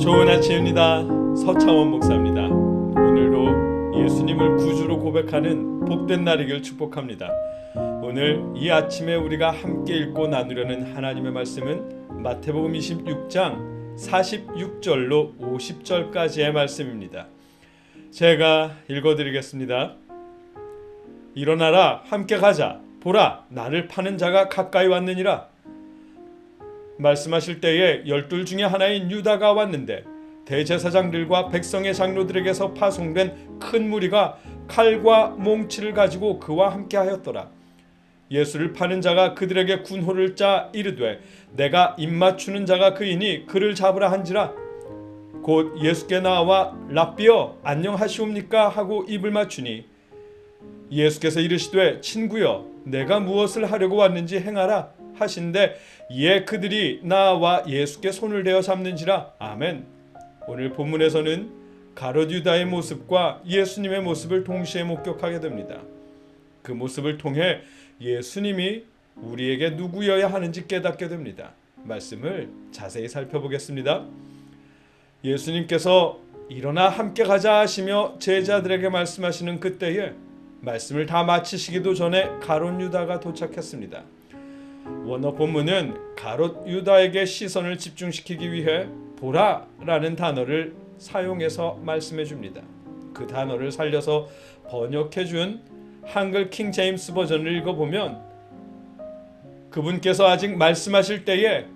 좋은 아침입니다. 서창원 목사입니다. 오늘도 예수님을 구주로 고백하는 복된 날이길 축복합니다. 오늘 이 아침에 우리가 함께 읽고 나누려는 하나님의 말씀은 마태복음 26장 46절로 50절까지의 말씀입니다. 제가 읽어드리겠습니다. 일어나라, 함께 가자. 보라, 나를 파는 자가 가까이 왔느니라. 말씀하실 때에 12 중에 하나인 유다가 왔는데 대제사장들과 백성의 장로들에게서 파송된 큰 무리가 칼과 몽치를 가지고 그와 함께 하였더라. 예수를 파는 자가 그들에게 군호를 짜 이르되 내가 입맞추는 자가 그이니 그를 잡으라 한지라. 곧 예수께 나와 랍비여 안녕하시옵니까 하고 입을 맞추니 예수께서 이르시되 친구여 내가 무엇을 하려고 왔는지 행하라 하신데 이에 그들이 나와 예수께 손을 대어 잡는지라. 아멘. 오늘 본문에서는 가롯 유다의 모습과 예수님의 모습을 동시에 목격하게 됩니다. 그 모습을 통해 예수님이 우리에게 누구여야 하는지 깨닫게 됩니다. 말씀을 자세히 살펴보겠습니다. 예수님께서 일어나 함께 가자 하시며 제자들에게 말씀하시는 그때에 말씀을 다 마치시기도 전에 가롯 유다가 도착했습니다. 원어 본문은 가롯 유다에게 시선을 집중시키기 위해 보라라는 단어를 사용해서 말씀해 줍니다. 그 단어를 살려서 번역해 준 한글 킹 제임스 버전을 읽어보면 그분께서 아직 말씀하실 때에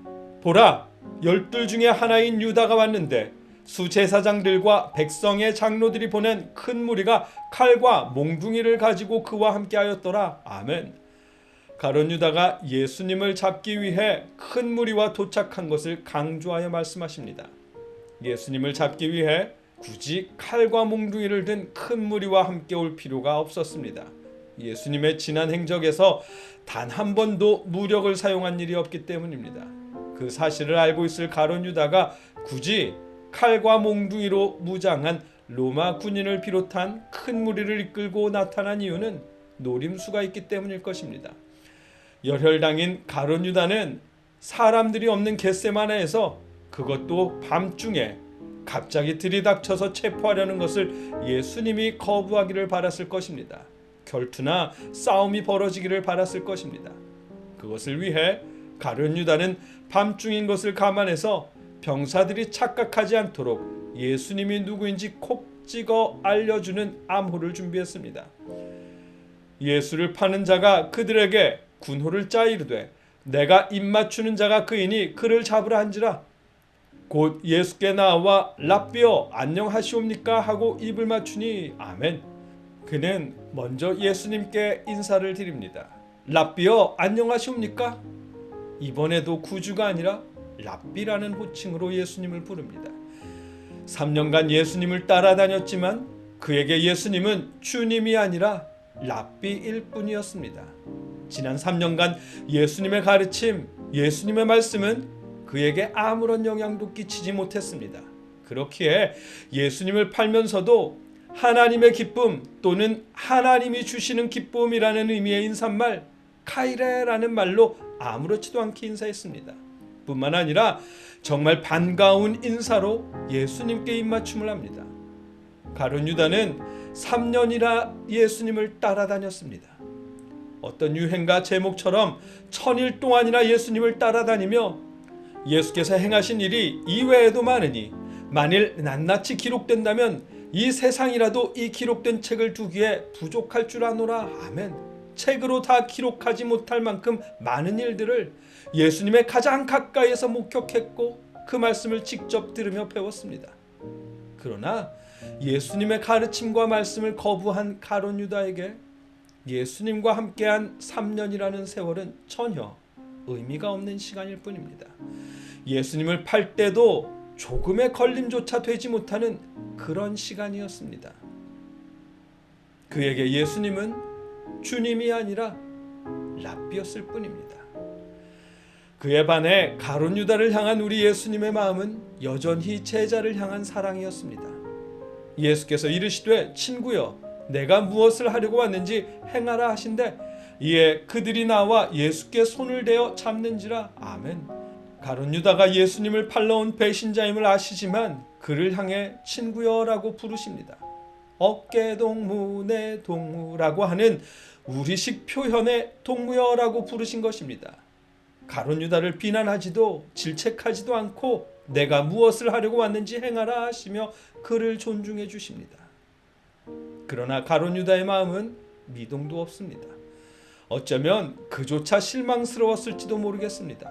보라, 12 중에 하나인 유다가 왔는데 수제사장들과 백성의 장로들이 보낸 큰 무리가 칼과 몽둥이를 가지고 그와 함께 하였더라. 아멘. 가롯 유다가 예수님을 잡기 위해 큰 무리와 도착한 것을 강조하여 말씀하십니다. 예수님을 잡기 위해 굳이 칼과 몽둥이를 든 큰 무리와 함께 올 필요가 없었습니다. 예수님의 지난 행적에서 단 한 번도 무력을 사용한 일이 없기 때문입니다. 그 사실을 알고 있을 가롯 유다가 굳이 칼과 몽둥이로 무장한 로마 군인을 비롯한 큰 무리를 이끌고 나타난 이유는 노림수가 있기 때문일 것입니다. 열혈당인 가롯 유다는 사람들이 없는 겟세마네에서 그것도 밤중에 갑자기 들이닥쳐서 체포하려는 것을 예수님이 거부하기를 바랐을 것입니다. 결투나 싸움이 벌어지기를 바랐을 것입니다. 그것을 위해 가롯 유다는 밤중인 것을 감안해서 병사들이 착각하지 않도록 예수님이 누구인지 콕 찍어 알려주는 암호를 준비했습니다. 예수를 파는 자가 그들에게 군호를 짜 이르되 내가 입맞추는 자가 그이니 그를 잡으라 한지라. 곧 예수께 나와 랍비여 안녕하시옵니까 하고 입을 맞추니 아멘. 그는 먼저 예수님께 인사를 드립니다. 랍비여 안녕하시옵니까? 이번에도 구주가 아니라 랍비라는 호칭으로 예수님을 부릅니다. 3년간 예수님을 따라다녔지만 그에게 예수님은 주님이 아니라 랍비일 뿐이었습니다. 지난 3년간 예수님의 가르침, 예수님의 말씀은 그에게 아무런 영향도 끼치지 못했습니다. 그렇기에 예수님을 팔면서도 하나님의 기쁨 또는 하나님이 주시는 기쁨이라는 의미의 인사말 카이레라는 말로 아무렇지도 않게 인사했습니다. 뿐만 아니라 정말 반가운 인사로 예수님께 입맞춤을 합니다. 가롯 유다는 3년이나 예수님을 따라다녔습니다. 어떤 유행가 제목처럼 1000일 동안이나 예수님을 따라다니며 예수께서 행하신 일이 이외에도 많으니 만일 낱낱이 기록된다면 이 세상이라도 이 기록된 책을 두기에 부족할 줄 아노라. 아멘. 책으로 다 기록하지 못할 만큼 많은 일들을 예수님의 가장 가까이에서 목격했고 그 말씀을 직접 들으며 배웠습니다. 그러나 예수님의 가르침과 말씀을 거부한 가롯 유다에게 예수님과 함께한 3년이라는 세월은 전혀 의미가 없는 시간일 뿐입니다. 예수님을 팔 때도 조금의 걸림조차 되지 못하는 그런 시간이었습니다. 그에게 예수님은 주님이 아니라 랍비였을 뿐입니다. 그에 반해 가롯 유다를 향한 우리 예수님의 마음은 여전히 제자를 향한 사랑이었습니다. 예수께서 이르시되 친구여 내가 무엇을 하려고 왔는지 행하라 하신대 이에 그들이 나와 예수께 손을 대어 잡는지라. 아멘. 가룟 유다가 예수님을 팔러온 배신자임을 아시지만 그를 향해 친구여라고 부르십니다. 어깨동무 내 동무라고 하는 우리식 표현의 동무여라고 부르신 것입니다. 가룟 유다를 비난하지도 질책하지도 않고 내가 무엇을 하려고 왔는지 행하라 하시며 그를 존중해 주십니다. 그러나 가룟 유다의 마음은 미동도 없습니다. 어쩌면 그조차 실망스러웠을지도 모르겠습니다.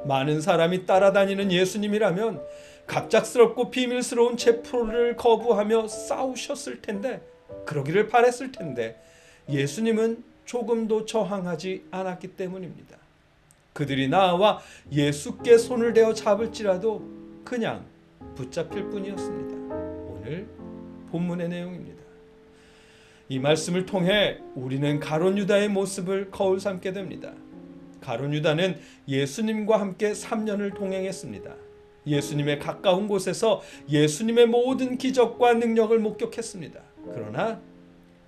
많은 사람이 따라다니는 예수님이라면 갑작스럽고 비밀스러운 체포를 거부하며 싸우셨을 텐데, 그러기를 바랬을 텐데 예수님은 조금도 저항하지 않았기 때문입니다. 그들이 나와 예수께 손을 대어 잡을지라도 그냥 붙잡힐 뿐이었습니다. 오늘 본문의 내용입니다. 이 말씀을 통해 우리는 가룟 유다의 모습을 거울 삼게 됩니다. 가룟 유다는 예수님과 함께 3년을 동행했습니다. 예수님의 가까운 곳에서 예수님의 모든 기적과 능력을 목격했습니다. 그러나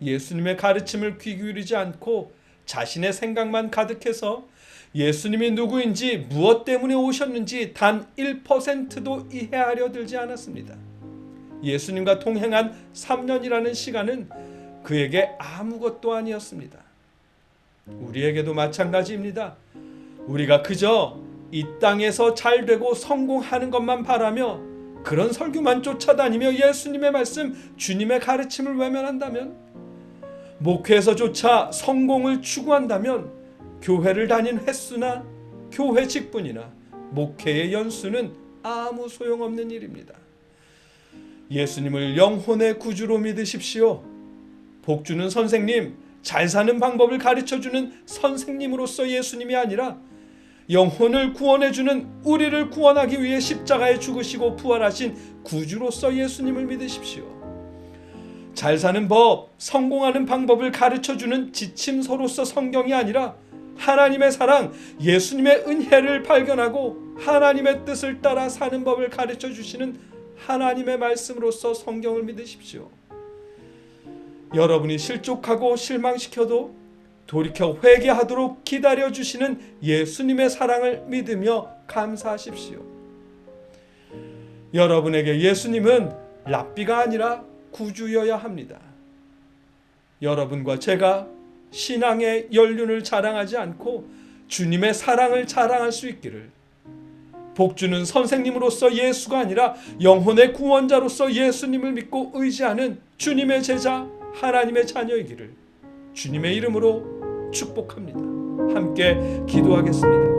예수님의 가르침을 귀 기울이지 않고 자신의 생각만 가득해서 예수님이 누구인지 무엇 때문에 오셨는지 단 1%도 이해하려 들지 않았습니다. 예수님과 동행한 3년이라는 시간은 그에게 아무것도 아니었습니다. 우리에게도 마찬가지입니다. 우리가 그저 이 땅에서 잘 되고 성공하는 것만 바라며 그런 설교만 쫓아다니며 예수님의 말씀, 주님의 가르침을 외면한다면, 목회에서조차 성공을 추구한다면 교회를 다닌 횟수나 교회 직분이나 목회의 연수는 아무 소용없는 일입니다. 예수님을 영혼의 구주로 믿으십시오. 복주는 선생님, 잘 사는 방법을 가르쳐주는 선생님으로서 예수님이 아니라 영혼을 구원해주는, 우리를 구원하기 위해 십자가에 죽으시고 부활하신 구주로서 예수님을 믿으십시오. 잘 사는 법, 성공하는 방법을 가르쳐주는 지침서로서 성경이 아니라 하나님의 사랑, 예수님의 은혜를 발견하고 하나님의 뜻을 따라 사는 법을 가르쳐주시는 하나님의 말씀으로서 성경을 믿으십시오. 여러분이 실족하고 실망시켜도 돌이켜 회개하도록 기다려주시는 예수님의 사랑을 믿으며 감사하십시오. 여러분에게 예수님은 랍비가 아니라 구주여야 합니다. 여러분과 제가 신앙의 연륜을 자랑하지 않고 주님의 사랑을 자랑할 수 있기를, 복주는 선생님으로서 예수가 아니라 영혼의 구원자로서 예수님을 믿고 의지하는 주님의 제자, 하나님의 자녀이기를 주님의 이름으로 축복합니다. 함께 기도하겠습니다.